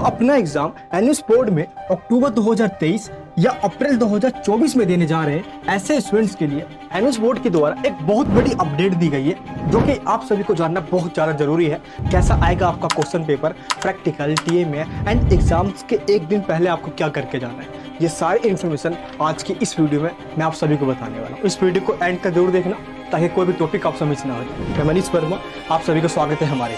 अपना exam NS board में अक्टूबर 2023 या अप्रैल 2024 में देने जा रहे हैं ऐसे स्टूडेंट्स के लिए एनएस बोर्ड के द्वारा एक बहुत बड़ी अपडेट दी गई है, जो कि आप सभी को जानना बहुत ज़्यादा जरूरी है। कैसा आएगा आपका question paper, practical, TMA and exams के एक दिन पहले आपको क्या करके जाना है, ये सारी इन्फॉर्मेशन आज की इस वीडियो में मैं आप सभी को बताने वाला हूँ। इस वीडियो को एंड तक जरूर देखना ताकि कोई भी टॉपिक आप समझ ना हो जाए। मैं मनीष वर्मा, आप सभी का स्वागत है हमारे।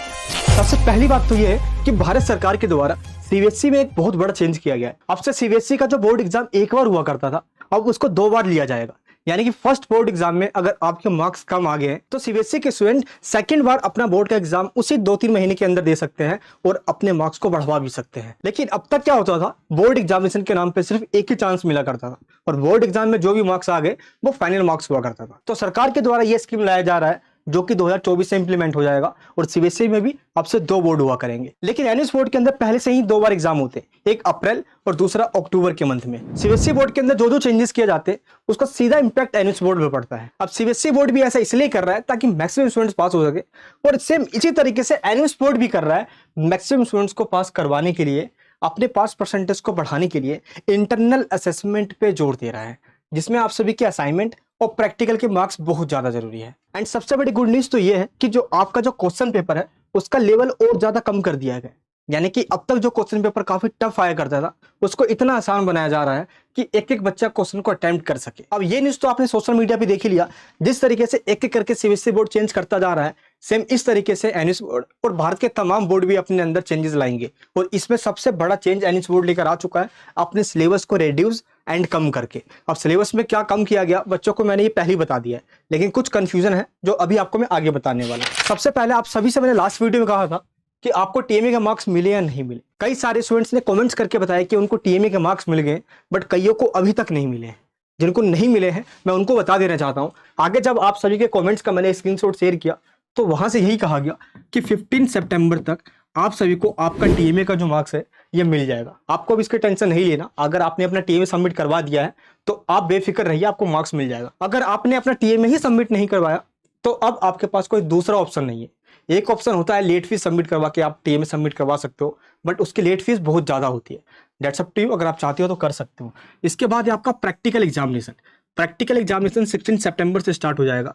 सबसे पहली बात तो ये है कि भारत सरकार के द्वारा सीबीएसई में एक बहुत बड़ा चेंज किया गया है। अब से सीबीएसई का जो बोर्ड एग्जाम एक बार हुआ करता था, अब उसको 2 बार लिया जाएगा। यानी कि फर्स्ट बोर्ड एग्जाम में अगर आपके मार्क्स कम आ गए हैं तो सीबीएसई के स्टूडेंट सेकंड बार अपना बोर्ड का एग्जाम उसी 2-3 महीने के अंदर दे सकते हैं और अपने मार्क्स को बढ़वा भी सकते हैं। लेकिन अब तक क्या होता था, बोर्ड एग्जामिनेशन के नाम पे सिर्फ एक ही चांस मिला करता था और बोर्ड एग्जाम में जो भी मार्क्स आ गए वो फाइनल मार्क्स हुआ करता था। तो सरकार के द्वारा यह स्कीम लाया जा रहा है जो कि 2024 से इंप्लीमेंट हो जाएगा और सीबीएसई में भी अब से 2 बोर्ड हुआ करेंगे। लेकिन एनएस बोर्ड के अंदर पहले से ही 2 बार एग्जाम होते हैं, एक अप्रैल और दूसरा अक्टूबर के मंथ में। सीबीएसई बोर्ड के अंदर जो जो चेंजेस किए जाते हैं उसका सीधा इंपैक्ट एनएस बोर्ड में पड़ता है। अब सीबीएसई बोर्ड भी ऐसा इसलिए कर रहा है ताकि मैक्सिमम स्टूडेंट्स पास हो सके और सेम इसी तरीके से एनएस बोर्ड भी कर रहा है मैक्सिमम स्टूडेंट्स को पास करवाने के लिए, अपने पास परसेंटेज को बढ़ाने के लिए इंटरनल असेसमेंट पे जोर दे रहा है, जिसमें आप सभी के असाइनमेंट और प्रैक्टिकल के मार्क्स बहुत ज्यादा जरूरी है। एंड सबसे बड़ी गुड न्यूज तो ये है कि जो आपका जो क्वेश्चन पेपर है उसका लेवल और ज्यादा कम कर दिया गया। यानी कि अब तक जो क्वेश्चन पेपर काफी टफ आया करता था उसको इतना आसान बनाया जा रहा है कि एक एक बच्चा क्वेश्चन को अटेम्प्ट कर सके। अब ये न्यूज तो आपने सोशल मीडिया पे देख ही लिया, जिस तरीके से एक एक करके सीबीएसई बोर्ड चेंज करता जा रहा है, सेम इस तरीके से एनएस बोर्ड और भारत के तमाम बोर्ड भी अपने अंदर चेंजेस लाएंगे। और इसमें सबसे बड़ा चेंज एनएस बोर्ड लेकर आ चुका है अपने सिलेबस को रिड्यूस एंड कम करके। अब सिलेबस में क्या कम किया गया बच्चों को मैंने ये पहले ही बता दिया है, लेकिन कुछ कंफ्यूजन है जो अभी आपको मैं आगे बताने वाला हूं। सबसे पहले आप सभी से मैंने लास्ट वीडियो में कहा था कि आपको टीएमए के मार्क्स मिले या नहीं मिले। कई सारे स्टूडेंट्स ने कमेंट्स करके बताया कि उनको टीएमए के मार्क्स मिल गए, बट कईयों को अभी तक नहीं मिले हैं। जिनको नहीं मिले हैं मैं उनको बता देना चाहता हूं। आगे जब आप सभी के कमेंट्स का मैंने स्क्रीनशॉट शेयर किया तो वहां से यही कहा गया कि 15 सितंबर तक आप सभी को आपका टीएमए का जो मार्क्स है ये मिल जाएगा। आपको अब इसकी टेंशन नहीं लेना। अगर आपने अपना टीएमए सबमिट करवा दिया है तो आप बेफिक्र रहिए, आपको मार्क्स मिल जाएगा। अगर आपने अपना टीएमए ही सबमिट नहीं करवाया तो अब आपके पास कोई दूसरा ऑप्शन नहीं है। एक ऑप्शन होता है लेट फीस सबमिट करवा के आप टीएमए सबमिट करवा सकते हो, बट उसकी लेट फीस बहुत ज़्यादा होती है। दैट्स अप टू यू, अगर आप चाहते हो तो कर सकते हो। इसके बाद आपका प्रैक्टिकल एग्जामिनेशन 16 सितंबर से स्टार्ट हो जाएगा।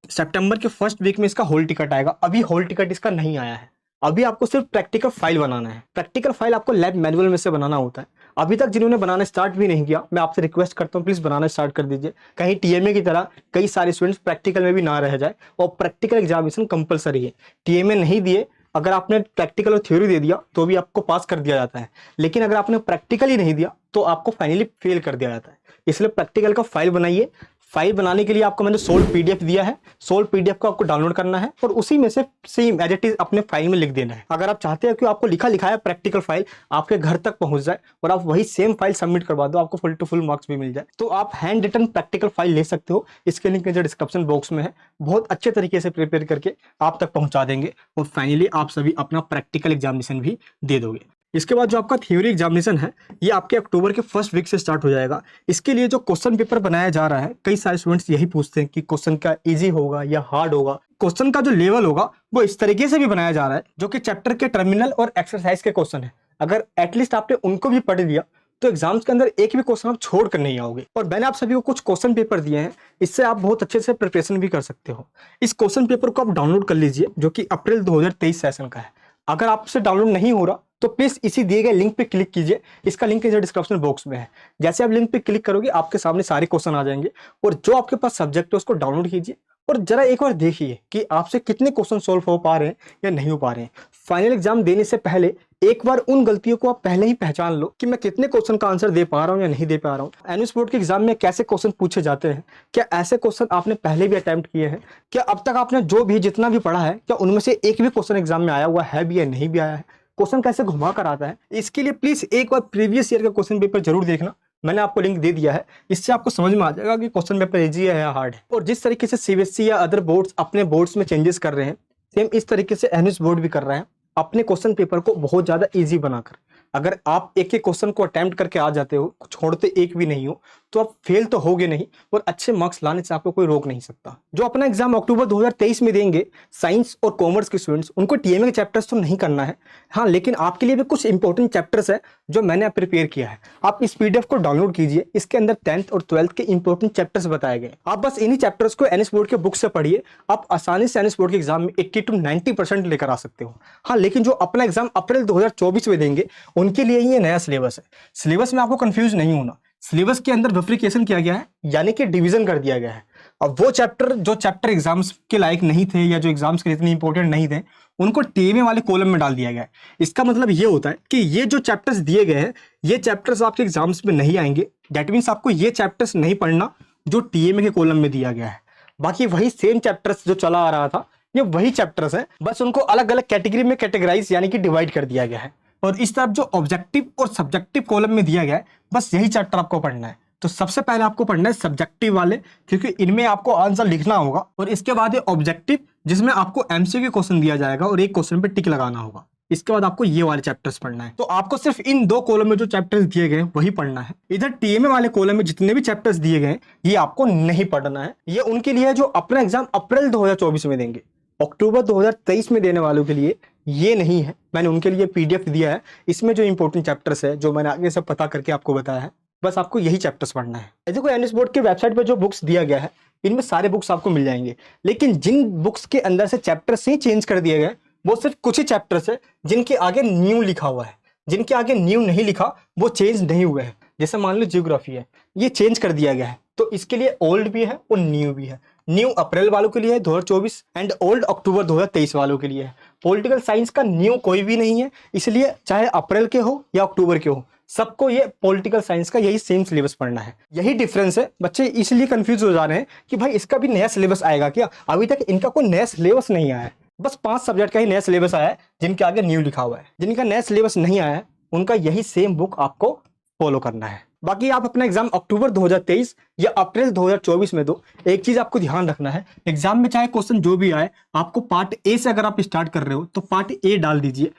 सितंबर के फर्स्ट वीक में इसका हॉल टिकट आएगा। अभी हॉल टिकट इसका नहीं आया है, अभी आपको सिर्फ प्रैक्टिकल फाइल बनाना है। प्रैक्टिकल फाइल आपको लैब मैनुअल में से बनाना होता है। अभी तक जिन्होंने बनाना स्टार्ट भी नहीं किया, मैं आपसे रिक्वेस्ट करता हूँ प्लीज बनाना स्टार्ट कर दीजिए। कहीं टीएमए की तरह कई सारे स्टूडेंट्स प्रैक्टिकल में भी ना रह जाए। और प्रैक्टिकल एग्जामिनेशन कंपलसरी है। टीएमए नहीं दिए, अगर आपने प्रैक्टिकल और थ्योरी दे दिया तो भी आपको पास कर दिया जाता है, लेकिन अगर आपने प्रैक्टिकल ही नहीं दिया तो आपको फाइनली फेल कर दिया जाता है। इसलिए प्रैक्टिकल का फाइल बनाइए। फाइल बनाने के लिए आपको मैंने सोल्ड पीडीएफ दिया है, सोल्ड पीडीएफ को आपको डाउनलोड करना है और उसी में से सेम एज इट इज अपने फाइल में लिख देना है। अगर आप चाहते हैं कि आपको लिखा लिखाया प्रैक्टिकल फाइल आपके घर तक पहुंच जाए और आप वही सेम फाइल सबमिट करवा दो, आपको फुल टू फुल मार्क्स भी मिल जाए, तो आप हैंड रिटन प्रैक्टिकल फाइल ले सकते हो। इसके लिंक जो डिस्क्रिप्शन बॉक्स में है, बहुत अच्छे तरीके से प्रिपेयर करके आप तक पहुंचा देंगे और फाइनली आप सभी अपना प्रैक्टिकल एग्जामिनेशन भी दे दोगे। इसके बाद जो आपका थ्योरी एग्जामिनेशन है ये आपके अक्टूबर के फर्स्ट वीक से स्टार्ट हो जाएगा। इसके लिए जो क्वेश्चन पेपर बनाया जा रहा है, कई सारे स्टूडेंट्स यही पूछते हैं कि क्वेश्चन का इजी होगा या हार्ड होगा। क्वेश्चन का जो लेवल होगा वो इस तरीके से भी बनाया जा रहा है जो कि चैप्टर के टर्मिनल और एक्सरसाइज के क्वेश्चन है। अगर एटलीस्ट आपने उनको भी पढ़ लिया तो एग्जाम्स के अंदर एक भी क्वेश्चन आप छोड़ कर नहीं आओगे। और मैंने आप सभी को कुछ क्वेश्चन पेपर दिए हैं, इससे आप बहुत अच्छे से प्रिपरेशन भी कर सकते हो। इस क्वेश्चन पेपर को आप डाउनलोड कर लीजिए जो कि अप्रैल 2023 सेशन का है। अगर आपसे डाउनलोड नहीं हो रहा तो प्लीज इसी दिए गए लिंक पे क्लिक कीजिए। इसका लिंक डिस्क्रिप्शन बॉक्स में है। जैसे आप लिंक पे क्लिक करोगे आपके सामने सारे क्वेश्चन आ जाएंगे और जो आपके पास सब्जेक्ट है उसको डाउनलोड कीजिए और जरा एक बार देखिए कि आपसे कितने क्वेश्चन सॉल्व हो पा रहे हैं या नहीं हो पा रहे हैं। फाइनल एग्जाम देने से पहले एक बार उन गलतियों को आप पहले ही पहचान लो कि मैं कितने क्वेश्चन का आंसर दे पा रहा हूं या नहीं दे पा रहा हूं। एनएस बोर्ड के एग्जाम में कैसे क्वेश्चन पूछे जाते हैं, क्या ऐसे क्वेश्चन आपने पहले भी अटेम्प्ट किए हैं, क्या अब तक आपने जो भी जितना भी पढ़ा है क्या उनमें से एक भी क्वेश्चन एग्जाम में आया हुआ है भी या नहीं भी आया है, क्वेश्चन कैसे घुमा कर आता है। इसके लिए प्लीज एक बार प्रीवियस ईयर का क्वेश्चन पेपर जरूर देखना। मैंने आपको लिंक दे दिया है, इससे आपको समझ में आ जाएगा कि क्वेश्चन पेपर इजी है या हार्ड है। और जिस तरीके से सीबीएसई या अदर बोर्ड्स अपने बोर्ड्स में चेंजेस कर रहे हैं, सेम इस तरीके से एनएस बोर्ड भी कर रहे हैं अपने क्वेश्चन पेपर को बहुत ज्यादा इजी बनाकर। अगर आप एक एक क्वेश्चन को अटेम्प्ट करके आ जाते हो, छोड़ते एक भी नहीं हो, तो आप फेल तो होगे नहीं और अच्छे मार्क्स लाने से आपको कोई रोक नहीं सकता। जो अपना एग्जाम अक्टूबर 2023 में देंगे साइंस और कॉमर्स के स्टूडेंट्स, उनको टीएमए के चैप्टर्स तो नहीं करना है, हाँ लेकिन आपके लिए भी कुछ इंपॉर्टेंट चैप्टर्स है जो मैंने प्रिपेयर किया है। आप इस पीडीएफ को डाउनलोड कीजिए, इसके अंदर 10th और 12th के इंपॉर्टेंट चैप्टर्स बताए गए। आप बस इन्हीं चैप्टर्स को एनएस बोर्ड के बुक से पढ़िए, आप आसानी से एनएस बोर्ड के एग्जाम में 80 to 90% लेकर आ सकते हो। हाँ लेकिन जो अपना एग्जाम अप्रैल 2024 में देंगे उनके लिए ये नया सिलेबस है। सिलेबस में आपको कंफ्यूज नहीं होना, सिलेबस के अंदर बिफरिकेशन किया गया है, यानी कि डिवीजन कर दिया गया है। अब वो चैप्टर जो चैप्टर एग्जाम्स के लायक नहीं थे या जो एग्जाम्स के लिए इतने इंपॉर्टेंट नहीं थे, उनको टीएमए वाले कॉलम में डाल दिया गया है। इसका मतलब ये होता है कि ये जो चैप्टर्स दिए गए हैं ये चैप्टर्स आपके एग्जाम्स में नहीं आएंगे। दैट मीन्स आपको ये चैप्टर्स नहीं पढ़ना जो टीएमए के कॉलम में दिया गया है। बाकी वही सेम चैप्टर्स जो चला आ रहा था, ये वही चैप्टर्स हैं, बस उनको अलग अलग कैटेगरी में कैटेगराइज यानी कि डिवाइड कर दिया गया है। और इस तरफ जो ऑब्जेक्टिव और सब्जेक्टिव कॉलम में दिया गया है, बस यही चैप्टर आपको पढ़ना है। तो सबसे पहले आपको पढ़ना है सब्जेक्टिव वाले, क्योंकि इनमें आपको आंसर लिखना होगा, और इसके बाद ये ऑब्जेक्टिव जिसमें आपको एमसीक्यू क्वेश्चन दिया जाएगा और एक क्वेश्चन पे टिक लगाना होगा। इसके बाद आपको ये वाले चैप्टर्स पढ़ना है। तो आपको सिर्फ इन दो कॉलम में जो चैप्टर्स दिए गए वही पढ़ना है। इधर टीएमए वाले कॉलम में जितने भी चैप्टर्स दिए गए ये आपको नहीं पढ़ना है। ये उनके लिए है जो अपना एग्जाम अप्रैल 2024 में देंगे। अक्टूबर 2023 में देने वालों के लिए ये नहीं है। मैंने उनके लिए पीडीएफ दिया है, इसमें जो इंपॉर्टेंट चैप्टर्स है जो मैंने आगे से पता करके आपको बताया है, बस आपको यही चैप्टर्स पढ़ना है। देखो एनएस बोर्ड के वेबसाइट पर जो बुक्स दिया गया है इनमें सारे बुक्स आपको मिल जाएंगे, लेकिन जिन बुक्स के अंदर से चैप्टर्स ही चेंज कर दिए गए वो सिर्फ कुछ ही चैप्टर्स है जिनके आगे न्यू लिखा हुआ है। जिनके आगे न्यू नहीं लिखा वो चेंज नहीं हुए हैं। जैसे मान लो ज्योग्राफी है, ये चेंज कर दिया गया है, तो इसके लिए ओल्ड भी है और न्यू भी है। न्यू अप्रैल वालों के लिए है 2024 एंड ओल्ड अक्टूबर 2023 वालों के लिए है। पॉलिटिकल साइंस का न्यू कोई भी नहीं है, इसलिए चाहे अप्रैल के हो या अक्टूबर के हो, सबको ये पॉलिटिकल साइंस का यही सेम सिलेबस पढ़ना है। यही डिफरेंस है। बच्चे इसलिए कंफ्यूज हो जा रहे हैं कि भाई इसका भी नया सिलेबस आएगा क्या। अभी तक इनका कोई नया सिलेबस नहीं आया है, बस 5 सब्जेक्ट का ही नया सिलेबस आया है जिनके आगे न्यू लिखा हुआ है। जिनका नया सिलेबस नहीं आया है उनका यही सेम बुक आपको फॉलो करना है। बाकी आप अपना एग्जाम अक्टूबर 2023 या अप्रैल 2024 में दो। एक चीज आपको ध्यान रखना है, एग्जाम में चाहे क्वेश्चन जो भी आए, आपको पार्ट ए से अगर आप स्टार्ट कर रहे हो तो पार्ट ए डाल दीजिए।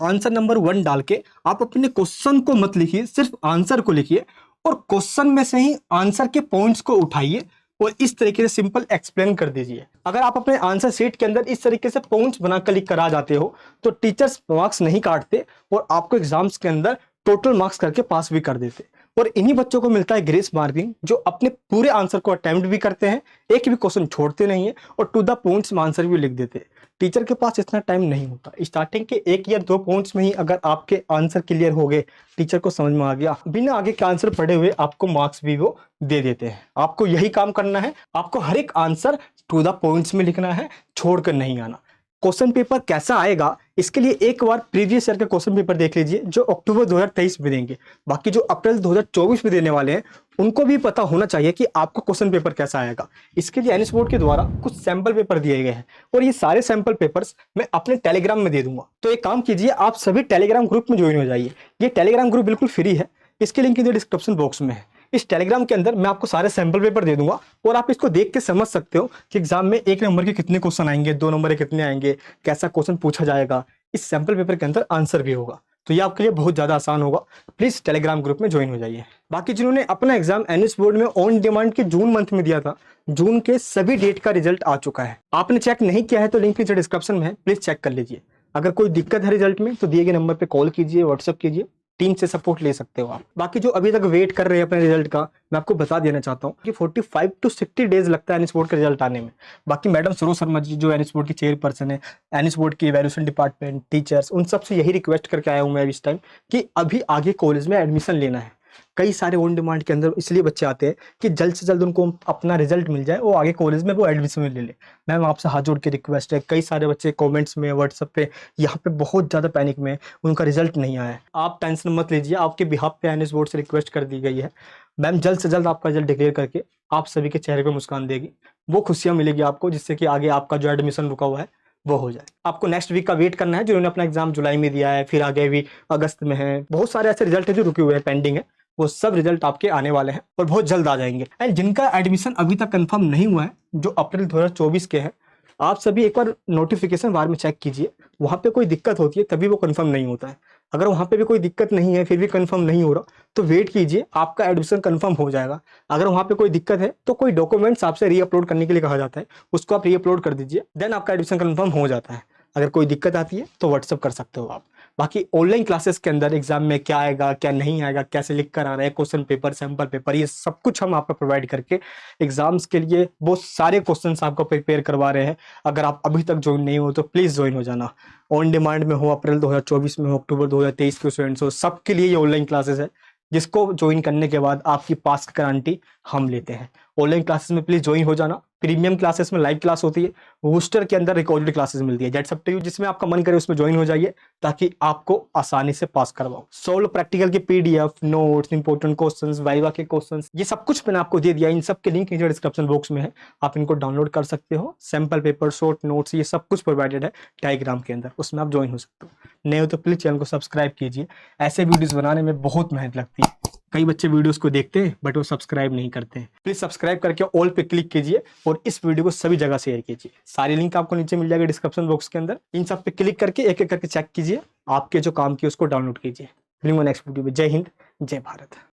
आंसर नंबर 1 डाल के आप अपने क्वेश्चन को मत लिखिए, सिर्फ आंसर को लिखिए और क्वेश्चन में से ही आंसर के पॉइंट्स को उठाइए और इस तरीके से सिंपल एक्सप्लेन कर दीजिए। अगर आप अपने आंसर शीट के अंदर इस तरीके से पॉइंट्स बनाकर लिख कर आ जाते हो तो टीचर्स मार्क्स नहीं काटते और आपको एग्जाम्स के अंदर टोटल मार्क्स करके पास भी कर देते। और इन्हीं बच्चों को मिलता है ग्रेस मार्किंग, जो अपने पूरे आंसर को अटेम्प्ट भी करते हैं, एक भी क्वेश्चन छोड़ते नहीं है और टू द पॉइंट्स में आंसर भी लिख देते हैं। टीचर के पास इतना टाइम नहीं होता। स्टार्टिंग के 1 या 2 पॉइंट्स में ही अगर आपके आंसर क्लियर हो गए, टीचर को समझ में आ गया, बिना आगे के आंसर पढ़े हुए आपको मार्क्स भी वो दे देते हैं। आपको यही काम करना है, आपको हर एक आंसर टू द पॉइंट्स में लिखना है, छोड़कर नहीं आना। क्वेश्चन पेपर कैसा आएगा इसके लिए एक बार प्रीवियस ईयर का क्वेश्चन पेपर देख लीजिए जो अक्टूबर 2023 में देंगे। बाकी जो अप्रैल 2024 में देने वाले हैं उनको भी पता होना चाहिए कि आपको क्वेश्चन पेपर कैसा आएगा। इसके लिए एनएस बोर्ड के द्वारा कुछ सैंपल पेपर दिए गए हैं और ये सारे सैंपल पेपर्स मैं अपने टेलीग्राम में दे दूंगा। तो एक काम कीजिए, आप सभी टेलीग्राम ग्रुप में ज्वाइन हो जाइए। ये टेलीग्राम ग्रुप बिल्कुल फ्री है, इसके लिंक डिस्क्रिप्शन बॉक्स में है। इस टेलीग्राम के अंदर मैं आपको सारे सैंपल पेपर दे दूंगा और आप इसको देख के समझ सकते हो कि एग्जाम में 1 नंबर के कितने क्वेश्चन आएंगे, 2 नंबर के कितने आएंगे, कैसा क्वेश्चन पूछा जाएगा। इस सैंपल पेपर के अंदर आंसर भी होगा, तो ये आपके लिए बहुत ज्यादा आसान होगा। प्लीज टेलीग्राम ग्रुप में ज्वाइन हो जाइए। बाकी जिन्होंने अपना एग्जाम एनएस बोर्ड में ऑन डिमांड के जून मंथ में दिया था, जून के सभी डेट का रिजल्ट आ चुका है। आपने चेक नहीं किया है तो लिंक नीचे डिस्क्रिप्शन में है, प्लीज चेक कर लीजिए। अगर कोई दिक्कत है रिजल्ट में तो दिए गए नंबर पर कॉल कीजिए, व्हाट्सअप कीजिए, टीम से सपोर्ट ले सकते हो आप। बाकी जो अभी तक वेट कर रहे हैं अपने रिजल्ट का, मैं आपको बता देना चाहता हूँ कि 45 to 60 डेज लगता है एनएस बोर्ड का रिजल्ट आने में। बाकी मैडम सरोज शर्मा जी जो एनएस बोर्ड की चेयरपर्सन है, एनएस बोर्ड की इवैल्यूएशन डिपार्टमेंट, टीचर्स, उन सबसे यही रिक्वेस्ट करके आया हूँ मैं इस टाइम कि अभी आगे कॉलेज में एडमिशन लेना है। कई सारे ऑन डिमांड के अंदर इसलिए बच्चे आते हैं कि जल्द से जल्द उनको अपना रिजल्ट मिल जाए, वो आगे कॉलेज में वो एडमिशन ले ले। मैम आपसे हाथ जोड़ के रिक्वेस्ट है, कई सारे बच्चे कमेंट्स में, व्हाट्सएप पे, यहाँ पे बहुत ज़्यादा पैनिक में, उनका रिजल्ट नहीं आया है। आप टेंशन मत लीजिए, आपके बिहाफ पे एनएस बोर्ड से रिक्वेस्ट कर दी गई है। मैम जल्द से जल्द आपका रिजल्ट डिक्लेयर करके आप सभी के चेहरे पर मुस्कान देगी, वो खुशियाँ मिलेगी आपको, जिससे कि आगे आपका जो एडमिशन रुका हुआ है वो हो जाए। आपको नेक्स्ट वीक का वेट करना है। जिन्होंने अपना एग्जाम जुलाई में दिया है, फिर आगे भी अगस्त में है, बहुत सारे ऐसे रिजल्ट है जो रुके हुए हैं, पेंडिंग है, वो सब रिजल्ट आपके आने वाले हैं और बहुत जल्द आ जाएंगे। एंड जिनका एडमिशन अभी तक कंफर्म नहीं हुआ है, जो अप्रैल 2024 के हैं, आप सभी एक बार नोटिफिकेशन बार में चेक कीजिए, वहाँ पे कोई दिक्कत होती है तभी वो कंफर्म नहीं होता है। अगर वहाँ पे भी कोई दिक्कत नहीं है, फिर भी कंफर्म नहीं हो रहा, तो वेट कीजिए, आपका एडमिशन कंफर्म हो जाएगा। अगर वहाँ पे कोई दिक्कत है तो कोई डॉक्यूमेंट्स आपसे री अपलोड करने के लिए कहा जाता है, उसको आप री अपलोड कर दीजिए, देन आपका एडमिशन कंफर्म हो जाता है। अगर कोई दिक्कत आती है तो व्हाट्सअप कर सकते हो आप। बाकी ऑनलाइन क्लासेस के अंदर एग्जाम में क्या आएगा क्या नहीं आएगा, कैसे लिख कर आ रहा है, क्वेश्चन पेपर, सैंपल पेपर, ये सब कुछ हम आपको प्रोवाइड करके एग्जाम्स के लिए बहुत सारे क्वेश्चंस आपको प्रिपेयर करवा रहे हैं। अगर आप अभी तक ज्वाइन नहीं हो तो प्लीज़ ज्वाइन हो जाना। ऑन डिमांड में हो, अप्रैल 2024 में हो, अक्टूबर 2023 के स्टूडेंट्स हो, सबके लिए ये ऑनलाइन क्लासेस है, जिसको ज्वाइन करने के बाद आपकी पास की गारंटी हम लेते हैं। ऑनलाइन क्लासेस में प्लीज ज्वाइन हो जाना। प्रीमियम क्लासेस में लाइव क्लास होती है, बूस्टर के अंदर रिकॉर्डेड क्लासेस मिलती है। दैट्स अप टू यू, जिसमें आपका मन करे उसमें ज्वाइन हो जाइए, ताकि आपको आसानी से पास करवाओ। सोल्व प्रैक्टिकल की PDF, notes, important questions, viva के क्वेश्चंस, ये सब कुछ मैंने आपको दे दिया। इन सब के लिंक नीचे डिस्क्रिप्शन बॉक्स में है, आप इनको डाउनलोड कर सकते हो। सैंपल पेपर, शॉर्ट नोट्स, ये सब कुछ प्रोवाइडेड है टेलीग्राम के अंदर, उसमें आप ज्वाइन हो सकते हो। नहीं हो तो प्लीज चैनल को सब्सक्राइब कीजिए, ऐसे वीडियोस बनाने में बहुत मेहनत लगती है। कई बच्चे वीडियोस को देखते हैं बट वो सब्सक्राइब नहीं करते हैं। प्लीज सब्सक्राइब करके ऑल पे क्लिक कीजिए और इस वीडियो को सभी जगह शेयर कीजिए। सारी लिंक आपको नीचे मिल जाएगा डिस्क्रिप्शन बॉक्स के अंदर। इन सब पे क्लिक करके एक एक करके चेक कीजिए, आपके जो काम किए उसको डाउनलोड कीजिए। मिलेंगे नेक्स्ट वीडियो में। जय हिंद, जय भारत।